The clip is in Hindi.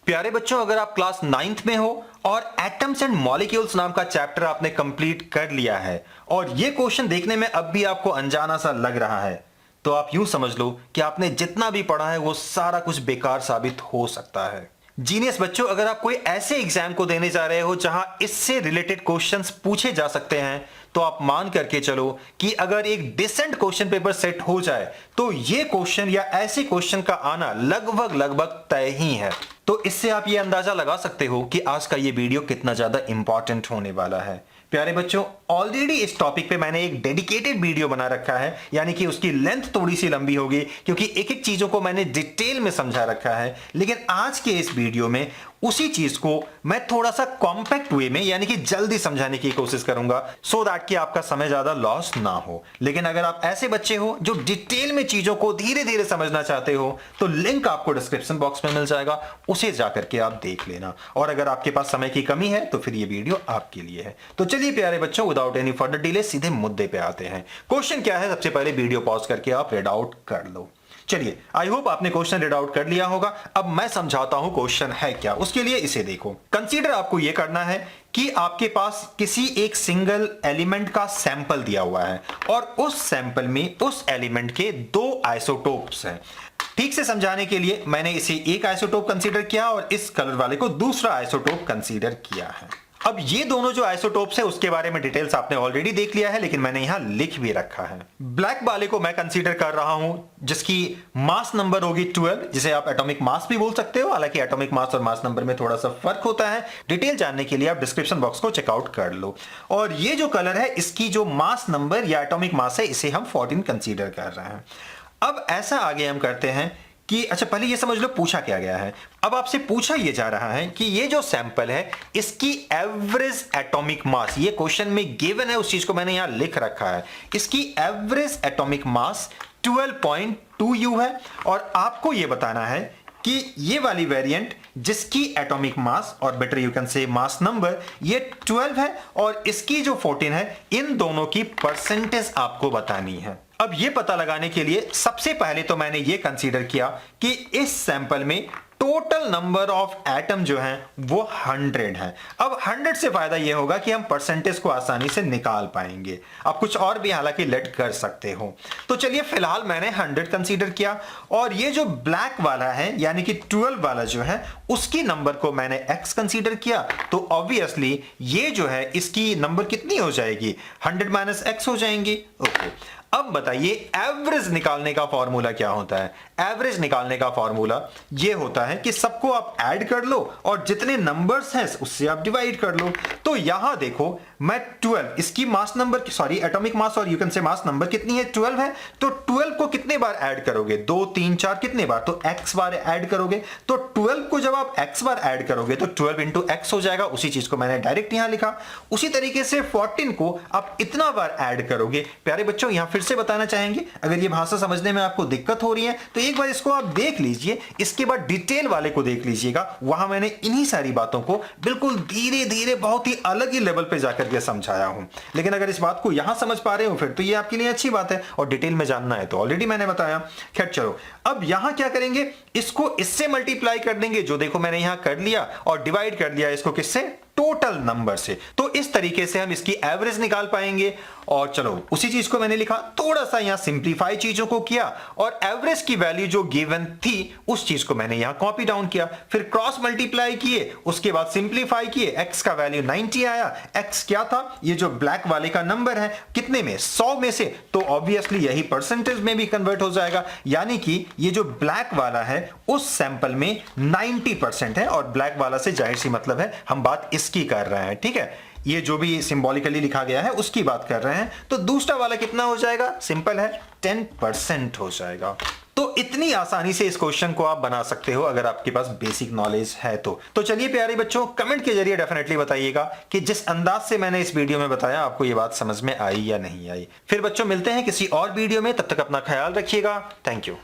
प्यारे बच्चों, अगर आप क्लास 9th में हो और एटम्स एंड मॉलिक्यूल्स नाम का चैप्टर आपने कंप्लीट कर लिया है और ये क्वेश्चन देखने में अब भी आपको अनजाना सा लग रहा है, तो आप यूं समझ लो कि आपने जितना भी पढ़ा है वो सारा कुछ बेकार साबित हो सकता है। जीनियस बच्चों, अगर आप कोई ऐसे एग्जाम को देने जा रहे हो जहां इससे रिलेटेड क्वेश्चंस पूछे जा सकते हैं, तो आप मान करके चलो कि अगर एक डिसेंट क्वेश्चन पेपर सेट हो जाए तो ये क्वेश्चन या ऐसे क्वेश्चन का आना लगभग तय ही है। तो इससे आप ये अंदाजा लगा सकते हो कि आज का ये वीडियो कितना ज्यादा इंपॉर्टेंट होने वाला है। प्यारे बच्चों, ऑलरेडी इस टॉपिक पे मैंने एक डेडिकेटेड वीडियो बना रखा है, यानी कि उसकी लेंथ थोड़ी सी लंबी होगी क्योंकि एक एक चीजों को मैंने डिटेल में समझा रखा है। लेकिन आज के इस वीडियो में उसी चीज को मैं थोड़ा सा कॉम्पैक्ट वे में यानी कि जल्दी समझाने की कोशिश करूंगा, सो दैट कि आपका समय ज्यादा लॉस ना हो। लेकिन अगर आप ऐसे बच्चे हो जो डिटेल में चीजों को धीरे धीरे समझना चाहते हो, तो लिंक आपको डिस्क्रिप्शन बॉक्स में मिल जाएगा, उसे जाकर के आप देख लेना। और अगर आपके पास समय की कमी है तो फिर ये वीडियो आपके लिए है। तो चलिए प्यारे बच्चों, विदाउट एनी फर्दर डिले सीधे मुद्दे पे आते हैं। क्वेश्चन क्या है, सबसे पहले वीडियो पॉज करके आप रीड आउट कर लो। चलिए, आई होप आपने क्वेश्चन रीड आउट कर लिया होगा। अब मैं समझाता हूं क्वेश्चन है क्या। उसके लिए इसे देखो। कंसीडर आपको यह करना है कि आपके पास किसी एक सिंगल एलिमेंट का सैंपल दिया हुआ है और उस सैंपल में उस एलिमेंट के दो आइसोटोप्स हैं। ठीक से समझाने के लिए मैंने इसे एक आइसोटोप कंसीडर किया और इस कलर वाले को दूसरा आइसोटोप कंसीडर किया है। अब ये दोनों जो आइसोटोप्स है उसके बारे में डिटेल्स आपने ऑलरेडी देख लिया है, लेकिन मैंने यहां लिख भी रखा है। ब्लैक वाले को मैं कंसीडर कर रहा हूं जिसकी मास नंबर होगी 12, जिसे आप एटॉमिक मास भी बोल सकते हो। हालांकि एटॉमिक मास और मास नंबर में थोड़ा सा फर्क होता है। डिटेल जानने के लिए आप डिस्क्रिप्शन बॉक्स को चेकआउट कर लो। और ये जो कलर है, इसकी जो मास नंबर या एटॉमिक मास है, इसे हम 14 कंसीडर कर रहे हैं। अब ऐसा आगे हम करते हैं कि अच्छा, पहले ये समझ लो पूछा क्या गया है। अब आपसे पूछा ये जा रहा है कि ये जो सैंपल है इसकी एवरेज एटॉमिक मास, ये क्वेश्चन में गिवन है, उस चीज को मैंने यहां लिख रखा है। इसकी एवरेज एटॉमिक मास 12.2 U है और आपको ये बताना है कि ये वाली वेरिएंट जिसकी एटॉमिक मास और better you can say mass number ये 12 है और इसकी जो 14 है, इन दोनों की परसेंटेज आपको बतानी है। अब ये पता लगाने के लिए सबसे पहले तो मैंने ये कंसीडर किया कि इस सैंपल में टोटल नंबर ऑफ एटम जो हैं वो 100 है। अब 100 से फायदा ये होगा कि हम परसेंटेज को आसानी से निकाल पाएंगे। आप कुछ और भी हालांकि लेट कर सकते हो। तो चलिए, फिलहाल मैंने 100 कंसीडर किया और ये जो ब्लैक वाला है यानी कि 12 वाला जो है, उसकी नंबर को मैंने x कंसीडर किया। तो ऑब्वियसली ये जो है इसकी नंबर कितनी हो जाएगी, 100 माइनस x हो जाएंगी। ओके, अब बताइए एवरेज निकालने का फॉर्मूला क्या होता है। एवरेज निकालने का फॉर्मूला ये होता है कि सबको आप ऐड कर लो और जितने नंबर्स हैं उससे आप डिवाइड कर लो। तो यहां देखो, मैं 12, इसकी mass number sorry atomic mass और you can say mass number कितनी है, 12 है। तो 12 को कितने बार ऐड करोगे, 2 3 4 कितने बार, तो x बार ऐड करोगे। तो 12 को जब आप x बार ऐड करोगे तो 12 इंटू x हो जाएगा। उसी चीज को मैंने डायरेक्ट यहां लिखा। उसी तरीके से 14 को आप इतना बार ऐड करोगे। प्यारे बच्चों, यहां फिर से बताना चाहेंगे, अगर ये भाषा समझने में आपको दिक्कत हो रही है तो एक बार इसको आप देख लीजिए, इसके बाद डिटेल वाले को देख लीजिएगा। वहां मैंने इन्हीं सारी बातों को बिल्कुल धीरे धीरे बहुत ही अलग ही लेवल पे जाकर के समझाया हूं। लेकिन अगर इस बात को यहां समझ पा रहे हो फिर तो ये आपके लिए अच्छी बात है, और डिटेल में जानना है तो ऑलरेडी मैंने बताया। खैर चलो, अब यहां क्या करेंगे, इसको इससे मल्टीप्लाई कर देंगे, जो देखो मैंने यहां कर लिया, और डिवाइड कर दिया इसको किससे, टोटल नंबर से। तो इस तरीके से हम इसकी एवरेज निकाल पाएंगे। और चलो, उसी चीज को मैंने लिखा, थोड़ा सा यहां सिंप्लीफाई चीजों को किया और एवरेज की वैल्यू जो गिवन थी उस चीज को मैंने यहां कॉपी डाउन किया, फिर क्रॉस मल्टीप्लाई किए, उसके बाद सिंप्लीफाई किए, x का वैल्यू 90 आया। x क्या था, ये जो ब्लैक वाले का नंबर है, कितने में, 100 में से, तो ऑब्वियसली यही परसेंटेज में भी कन्वर्ट हो जाएगा। यानी कि ये जो ब्लैक वाला है उस सैंपल में 90% है और ब्लैक वाला से जाहिर सी मतलब है हम बात इसकी कर रहे हैं। ठीक है, ये जो भी सिंबॉलिकली लिखा गया है उसकी बात कर रहे हैं। तो दूसरा वाला कितना हो जाएगा, सिंपल है, 10% हो जाएगा। तो इतनी आसानी से इस क्वेश्चन को आप बना सकते हो अगर आपके पास बेसिक नॉलेज है तो। चलिए प्यारे बच्चों, कमेंट के जरिए डेफिनेटली बताइएगा कि जिस अंदाज से मैंने इस वीडियो में बताया आपको ये बात समझ में आई या नहीं आई। फिर बच्चों मिलते हैं किसी और वीडियो में, तब तक अपना ख्याल रखिएगा। Thank you.